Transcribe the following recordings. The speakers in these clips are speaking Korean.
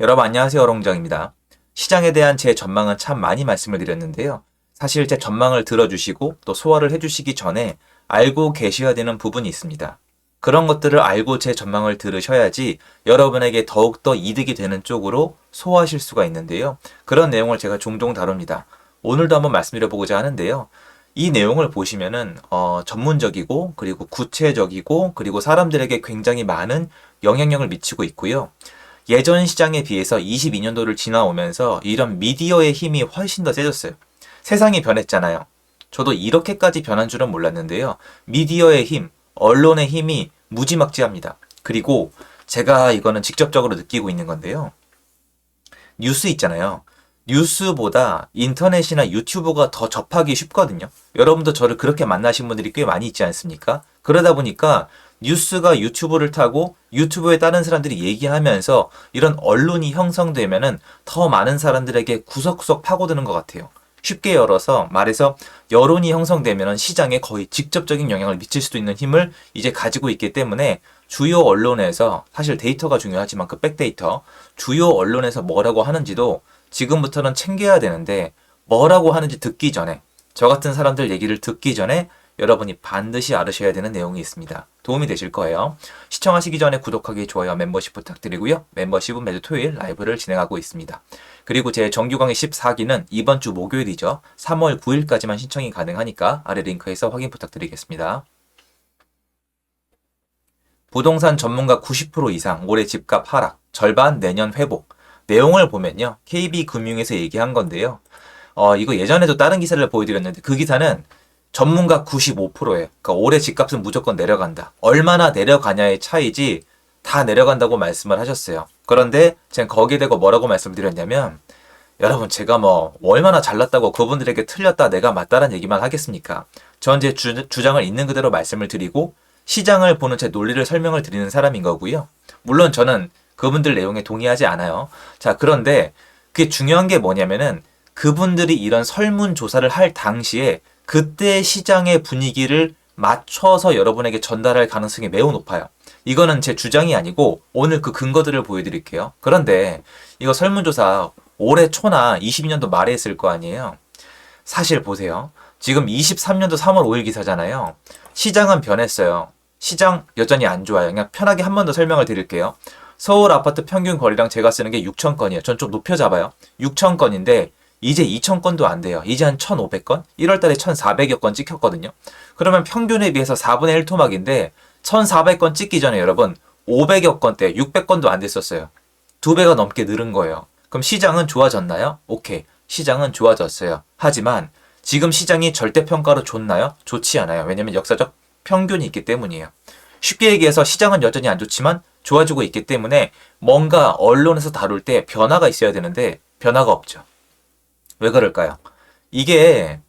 여러분 안녕하세요. 어롱정입니다. 시장에 대한 제 전망은 참 많이 말씀을 드렸는데요. 사실 제 전망을 들어주시고 또 소화를 해주시기 전에 알고 계셔야 되는 부분이 있습니다. 그런 것들을 알고 제 전망을 들으셔야지 여러분에게 더욱더 이득이 되는 쪽으로 소화하실 수가 있는데요. 그런 내용을 제가 종종 다룹니다. 오늘도 한번 말씀드려보고자 하는데요. 이 내용을 보시면은 전문적이고 그리고 구체적이고 그리고 사람들에게 굉장히 많은 영향력을 미치고 있고요. 예전 시장에 비해서 22년도를 지나오면서 이런 미디어의 힘이 훨씬 더 세졌어요. 세상이 변했잖아요. 저도 이렇게까지 변한 줄은 몰랐는데요. 미디어의 힘, 언론의 힘이 무지막지합니다. 그리고 제가 이거는 직접적으로 느끼고 있는 건데요. 뉴스 있잖아요. 뉴스보다 인터넷이나 유튜브가 더 접하기 쉽거든요. 여러분도 저를 그렇게 만나신 분들이 꽤 많이 있지 않습니까? 그러다 보니까 뉴스가 유튜브를 타고 유튜브에 다른 사람들이 얘기하면서 이런 언론이 형성되면은 더 많은 사람들에게 구석구석 파고드는 것 같아요. 쉽게 열어서 말해서 여론이 형성되면은 시장에 거의 직접적인 영향을 미칠 수도 있는 힘을 이제 가지고 있기 때문에 주요 언론에서 사실 데이터가 중요하지만 그 백데이터 주요 언론에서 뭐라고 하는지도 지금부터는 챙겨야 되는데 뭐라고 하는지 듣기 전에 저 같은 사람들 얘기를 듣기 전에 여러분이 반드시 알으셔야 되는 내용이 있습니다. 도움이 되실 거예요. 시청하시기 전에 구독하기, 좋아요, 멤버십 부탁드리고요. 멤버십은 매주 토요일 라이브를 진행하고 있습니다. 그리고 제 정규 강의 14기는 이번 주 목요일이죠. 3월 9일까지만 신청이 가능하니까 아래 링크에서 확인 부탁드리겠습니다. 부동산 전문가 90% 이상 올해 집값 하락, 절반 내년 회복. 내용을 보면요. KB금융에서 얘기한 건데요. 이거 예전에도 다른 기사를 보여드렸는데 그 기사는 전문가 95%예요. 그러니까 올해 집값은 무조건 내려간다. 얼마나 내려가냐의 차이지 다 내려간다고 말씀을 하셨어요. 그런데 제가 거기에 대고 뭐라고 말씀을 드렸냐면 여러분 제가 뭐 얼마나 잘났다고 그분들에게 틀렸다 내가 맞다라는 얘기만 하겠습니까? 전 제 주장을 있는 그대로 말씀을 드리고 시장을 보는 제 논리를 설명을 드리는 사람인 거고요. 물론 저는 그분들 내용에 동의하지 않아요. 자, 그런데 그게 중요한 게 뭐냐면은 그분들이 이런 설문조사를 할 당시에 그때 시장의 분위기를 맞춰서 여러분에게 전달할 가능성이 매우 높아요. 이거는 제 주장이 아니고 오늘 그 근거들을 보여드릴게요. 그런데 이거 설문조사 올해 초나 22년도 말에 했을 거 아니에요. 사실 보세요. 지금 23년도 3월 5일 기사잖아요. 시장은 변했어요. 시장 여전히 안 좋아요. 그냥 편하게 한 번 더 설명을 드릴게요. 서울 아파트 평균 거래량 제가 쓰는 게 6천 건이에요. 전 좀 높여 잡아요. 6천 건인데 이제 2천 건도 안 돼요. 이제 한 1,500건? 1월 달에 1,400여 건 찍혔거든요. 그러면 평균에 비해서 4분의 1 토막인데 1,400건 찍기 전에 여러분 500여 건대 600건도 안 됐었어요. 두 배가 넘게 늘은 거예요. 그럼 시장은 좋아졌나요? 오케이. 시장은 좋아졌어요. 하지만 지금 시장이 절대평가로 좋나요? 좋지 않아요. 왜냐면 역사적 평균이 있기 때문이에요. 쉽게 얘기해서 시장은 여전히 안 좋지만 좋아지고 있기 때문에 뭔가 언론에서 다룰 때 변화가 있어야 되는데 변화가 없죠. 왜 그럴까요? 이게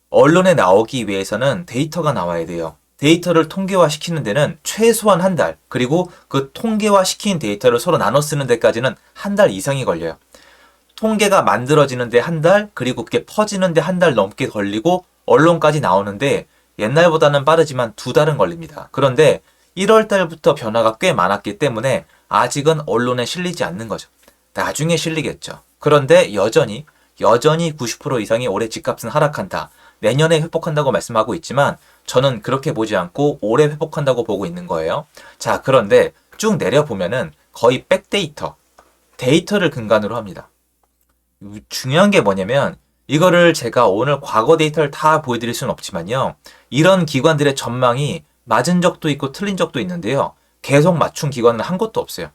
언론에 나오기 위해서는 데이터가 나와야 돼요. 데이터를 통계화시키는 데는 최소한 한 달, 그리고 그 통계화시킨 데이터를 서로 나눠 쓰는 데까지는 한 달 이상이 걸려요. 통계가 만들어지는데 한 달, 그리고 그게 퍼지는데 한 달 넘게 걸리고 언론까지 나오는데 옛날보다는 빠르지만 두 달은 걸립니다. 그런데 1월 달부터 변화가 꽤 많았기 때문에 아직은 언론에 실리지 않는 거죠. 나중에 실리겠죠. 그런데 여전히 90% 이상이 올해 집값은 하락한다. 내년에 회복한다고 말씀하고 있지만 저는 그렇게 보지 않고 올해 회복한다고 보고 있는 거예요. 자, 그런데 쭉 내려보면은 거의 백데이터, 데이터를 근간으로 합니다. 중요한 게 뭐냐면 이거를 제가 오늘 과거 데이터를 다 보여드릴 수는 없지만요. 이런 기관들의 전망이 맞은 적도 있고 틀린 적도 있는데요. 계속 맞춘 기관은 한 곳도 없어요.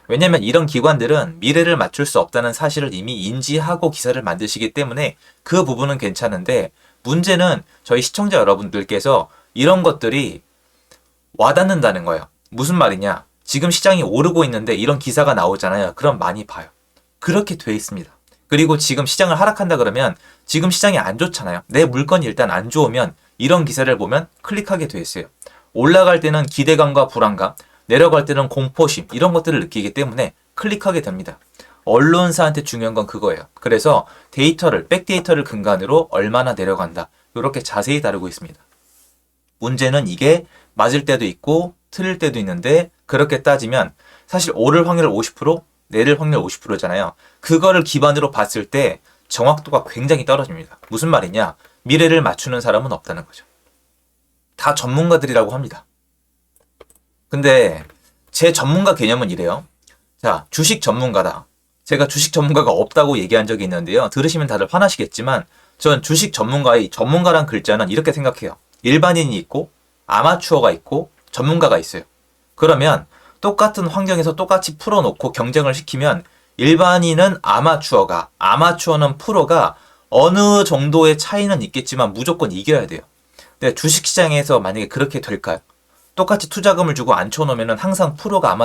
왜냐면 이런 기관들은 미래를 맞출 수 없다는 사실을 이미 인지하고 기사를 만드시기 때문에 그 부분은 괜찮은데 문제는 저희 시청자 여러분들께서 이런 것들이 와닿는다는 거예요. 무슨 말이냐? 지금 시장이 오르고 있는데 이런 기사가 나오잖아요. 그럼 많이 봐요. 그렇게 돼 있습니다. 그리고 지금 시장을 하락한다 그러면 지금 시장이 안 좋잖아요. 내 물건이 일단 안 좋으면 이런 기사를 보면 클릭하게 돼 있어요. 올라갈 때는 기대감과 불안감, 내려갈 때는 공포심 이런 것들을 느끼기 때문에 클릭하게 됩니다. 언론사한테 중요한 건 그거예요. 그래서 데이터를 백데이터를 근간으로 얼마나 내려간다 이렇게 자세히 다루고 있습니다. 문제는 이게 맞을 때도 있고 틀릴 때도 있는데 그렇게 따지면 사실 오를 확률 50%, 내릴 확률 50%잖아요. 그거를 기반으로 봤을 때 정확도가 굉장히 떨어집니다. 무슨 말이냐? 미래를 맞추는 사람은 없다는 거죠. 다 전문가들이라고 합니다. 근데 제 전문가 개념은 이래요. 자, 주식 전문가다. 제가 주식 전문가가 없다고 얘기한 적이 있는데요. 들으시면 다들 화나시겠지만 전 주식 전문가의 전문가란 글자는 이렇게 생각해요. 일반인이 있고 아마추어가 있고 전문가가 있어요. 그러면 똑같은 환경에서 똑같이 풀어놓고 경쟁을 시키면 일반인은 아마추어는 프로가 어느 정도의 차이는 있겠지만 무조건 이겨야 돼요. 근데 주식시장에서 만약에 그렇게 될까요? 똑같이 투자금을 주고 앉혀놓으면 항상 프로가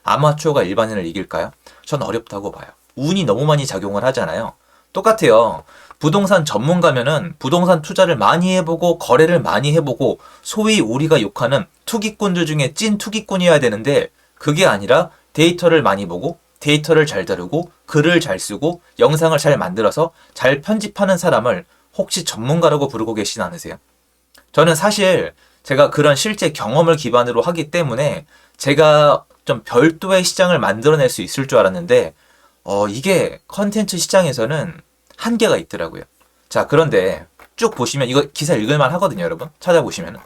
아마추어가 일반인을 이길까요? 전 어렵다고 봐요. 운이 너무 많이 작용을 하잖아요. 똑같아요. 부동산 전문가면은 부동산 투자를 많이 해보고 거래를 많이 해보고 소위 우리가 욕하는 투기꾼들 중에 찐 투기꾼이어야 되는데 그게 아니라 데이터를 많이 보고 데이터를 잘 다루고 글을 잘 쓰고 영상을 잘 만들어서 잘 편집하는 사람을 혹시 전문가라고 부르고 계시지 않으세요? 저는 사실 제가 그런 실제 경험을 기반으로 하기 때문에 제가 좀 별도의 시장을 만들어낼 수 있을 줄 알았는데 이게 컨텐츠 시장에서는 한계가 있더라고요. 자, 그런데 쭉 보시면 이거 기사 읽을만 하거든요, 여러분. 찾아보시면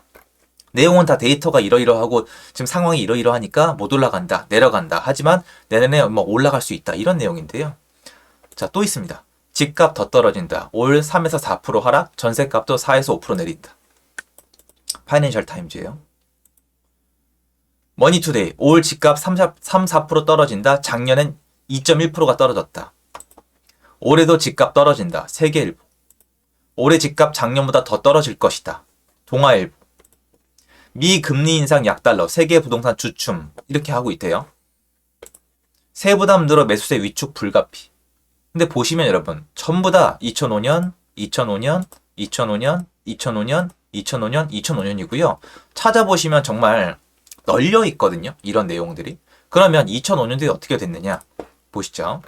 내용은 다 데이터가 이러이러하고 지금 상황이 이러이러하니까 못 올라간다, 내려간다. 하지만 내년에 뭐 올라갈 수 있다. 이런 내용인데요. 자, 또 있습니다. 집값 더 떨어진다. 올 3에서 4% 하락, 전세값도 4에서 5% 내린다. 파이낸셜 타임즈예요. 머니투데이, 올 집값 3-4% 떨어진다. 작년엔 2.1%가 떨어졌다. 올해도 집값 떨어진다. 세계일보. 올해 집값 작년보다 더 떨어질 것이다. 동아일보. 미 금리 인상 약달러. 세계 부동산 주춤. 이렇게 하고 있대요. 세부담 늘어 매수세 위축 불가피. 근데 보시면 여러분 전부 다 2005년, 2005년, 2005년, 2005년, 2005년, 2005년이고요. 찾아보시면 정말 널려 있거든요. 이런 내용들이. 그러면 2005년도에 어떻게 됐느냐? 보시죠.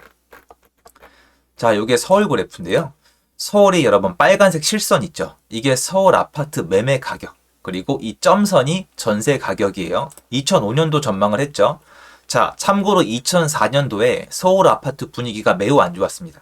자, 이게 서울 그래프인데요. 서울이 여러분 빨간색 실선 있죠. 이게 서울 아파트 매매 가격. 그리고 이 점선이 전세 가격이에요. 2005년도 전망을 했죠. 자, 참고로 2004년도에 서울 아파트 분위기가 매우 안 좋았습니다.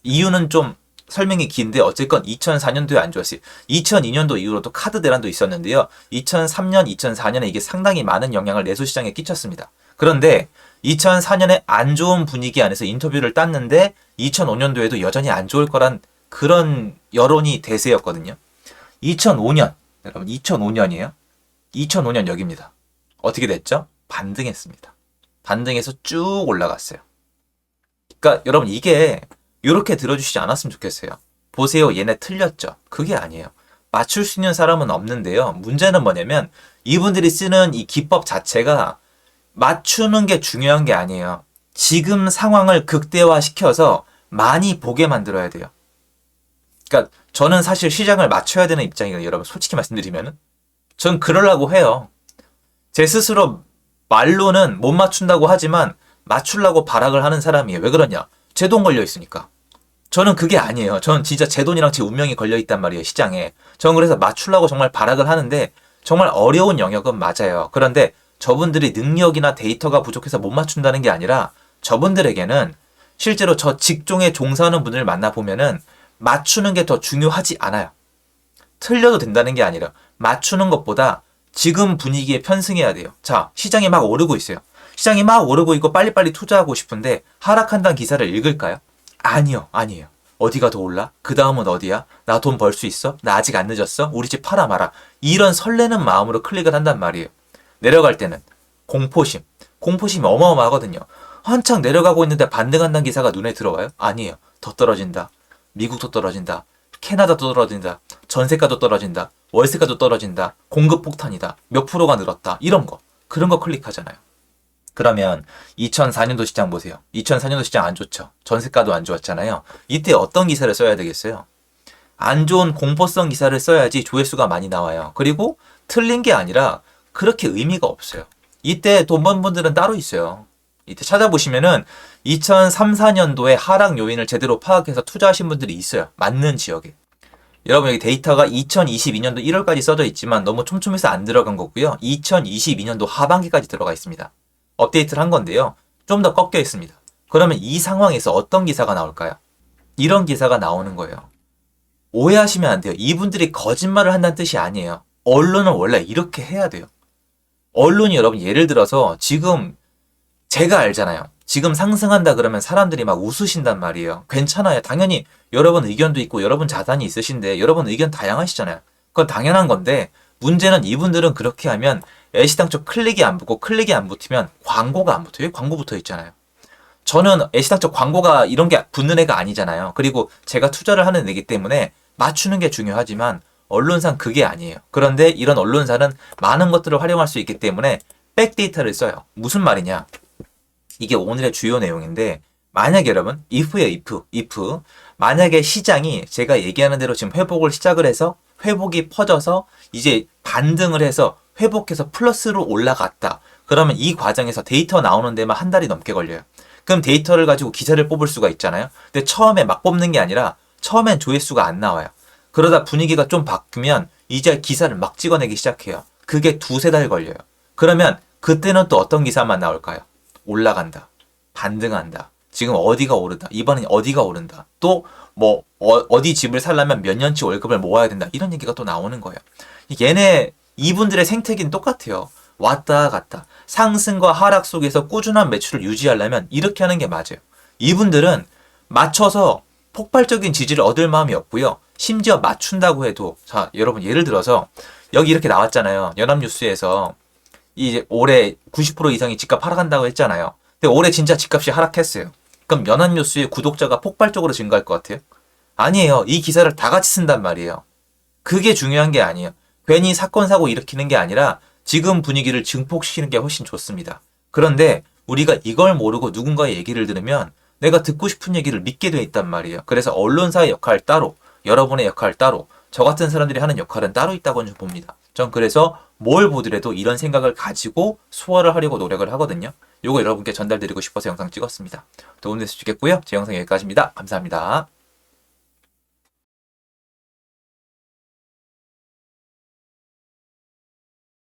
이유는 좀 설명이 긴데 어쨌건 2004년도에 안 좋았어요. 2002년도 이후로도 카드 대란도 있었는데요. 2003년, 2004년에 이게 상당히 많은 영향을 내수시장에 끼쳤습니다. 그런데 2004년에 안 좋은 분위기 안에서 인터뷰를 땄는데 2005년도에도 여전히 안 좋을 거란 그런 여론이 대세였거든요. 2005년, 여러분 2005년이에요. 2005년 여기입니다. 어떻게 됐죠? 반등했습니다. 반등해서 쭉 올라갔어요. 그러니까 여러분 이게 이렇게 들어주시지 않았으면 좋겠어요. 보세요, 얘네 틀렸죠? 그게 아니에요. 맞출 수 있는 사람은 없는데요. 문제는 뭐냐면 이분들이 쓰는 이 기법 자체가 맞추는 게 중요한 게 아니에요. 지금 상황을 극대화시켜서 많이 보게 만들어야 돼요. 그러니까 저는 사실 시장을 맞춰야 되는 입장이거든요. 여러분 솔직히 말씀드리면은 전 그러려고 해요. 제 스스로 말로는 못 맞춘다고 하지만 맞추려고 발악을 하는 사람이에요. 왜 그러냐? 제 돈 걸려 있으니까. 저는 그게 아니에요. 저는 진짜 제 돈이랑 제 운명이 걸려 있단 말이에요. 시장에. 저는 그래서 맞추려고 정말 발악을 하는데 정말 어려운 영역은 맞아요. 그런데 저분들이 능력이나 데이터가 부족해서 못 맞춘다는 게 아니라 저분들에게는 실제로 저 직종에 종사하는 분을 만나보면은 맞추는 게 더 중요하지 않아요. 틀려도 된다는 게 아니라 맞추는 것보다 지금 분위기에 편승해야 돼요. 자, 시장이 막 오르고 있어요. 시장이 막 오르고 있고 빨리빨리 투자하고 싶은데 하락한다는 기사를 읽을까요? 아니요. 아니에요. 어디가 더 올라? 그 다음은 어디야? 나 돈 벌 수 있어? 나 아직 안 늦었어? 우리 집 팔아 마라. 이런 설레는 마음으로 클릭을 한단 말이에요. 내려갈 때는 공포심. 공포심이 어마어마하거든요. 한창 내려가고 있는데 반등한다는 기사가 눈에 들어와요? 아니에요. 더 떨어진다. 미국도 떨어진다. 캐나다도 떨어진다. 전세가도 떨어진다. 월세가도 떨어진다. 공급 폭탄이다. 몇 프로가 늘었다. 이런 거. 그런 거 클릭하잖아요. 그러면 2004년도 시장 보세요. 2004년도 시장 안 좋죠. 전세가도 안 좋았잖아요. 이때 어떤 기사를 써야 되겠어요? 안 좋은 공포성 기사를 써야지 조회수가 많이 나와요. 그리고 틀린 게 아니라 그렇게 의미가 없어요. 이때 돈 번 분들은 따로 있어요. 이때 찾아보시면은 2003, 4년도에 하락 요인을 제대로 파악해서 투자하신 분들이 있어요. 맞는 지역에. 여러분 여기 데이터가 2022년도 1월까지 써져 있지만 너무 촘촘해서 안 들어간 거고요. 2022년도 하반기까지 들어가 있습니다. 업데이트를 한 건데요. 좀 더 꺾여 있습니다. 그러면 이 상황에서 어떤 기사가 나올까요? 이런 기사가 나오는 거예요. 오해하시면 안 돼요. 이분들이 거짓말을 한다는 뜻이 아니에요. 언론은 원래 이렇게 해야 돼요. 언론이 여러분 예를 들어서 지금 제가 알잖아요. 지금 상승한다 그러면 사람들이 막 웃으신단 말이에요. 괜찮아요. 당연히 여러분 의견도 있고 여러분 자산이 있으신데 여러분 의견 다양하시잖아요. 그건 당연한 건데 문제는 이분들은 그렇게 하면 애시당초 클릭이 안 붙고 클릭이 안 붙으면 광고가 안 붙어요. 광고 붙어 있잖아요. 저는 애시당초 광고가 이런 게 붙는 애가 아니잖아요. 그리고 제가 투자를 하는 애기 때문에 맞추는 게 중요하지만 언론상 그게 아니에요. 그런데 이런 언론사는 많은 것들을 활용할 수 있기 때문에 백데이터를 써요. 무슨 말이냐? 이게 오늘의 주요 내용인데 만약에 여러분 if예요. if 만약에 시장이 제가 얘기하는 대로 지금 회복을 시작을 해서 회복이 퍼져서 이제 반등을 해서 회복해서 플러스로 올라갔다. 그러면 이 과정에서 데이터 나오는 데만 한 달이 넘게 걸려요. 그럼 데이터를 가지고 기사를 뽑을 수가 있잖아요. 근데 처음에 막 뽑는 게 아니라 처음엔 조회수가 안 나와요. 그러다 분위기가 좀 바뀌면 이제 기사를 막 찍어내기 시작해요. 그게 두세 달 걸려요. 그러면 그때는 또 어떤 기사만 나올까요? 올라간다. 반등한다. 지금 어디가 오른다. 이번엔 어디가 오른다. 또 뭐 어디 집을 살려면 몇 년치 월급을 모아야 된다. 이런 얘기가 또 나오는 거예요. 얘네 이분들의 생태계는 똑같아요. 왔다 갔다. 상승과 하락 속에서 꾸준한 매출을 유지하려면 이렇게 하는 게 맞아요. 이분들은 맞춰서 폭발적인 지지를 얻을 마음이 없고요. 심지어 맞춘다고 해도 자 여러분 예를 들어서 여기 이렇게 나왔잖아요. 연합뉴스에서 이제 올해 90% 이상이 집값 하락한다고 했잖아요. 근데 올해 진짜 집값이 하락했어요. 그럼 연합뉴스의 구독자가 폭발적으로 증가할 것 같아요? 아니에요. 이 기사를 다 같이 쓴단 말이에요. 그게 중요한 게 아니에요. 괜히 사건 사고 일으키는 게 아니라 지금 분위기를 증폭시키는 게 훨씬 좋습니다. 그런데 우리가 이걸 모르고 누군가의 얘기를 들으면 내가 듣고 싶은 얘기를 믿게 돼 있단 말이에요. 그래서 언론사의 역할 따로, 여러분의 역할 따로, 저 같은 사람들이 하는 역할은 따로 있다고 좀 봅니다. 전 그래서 뭘 보더라도 이런 생각을 가지고 소화를 하려고 노력을 하거든요. 요거 여러분께 전달드리고 싶어서 영상 찍었습니다. 도움될 수 있겠고요. 제 영상 여기까지입니다. 감사합니다.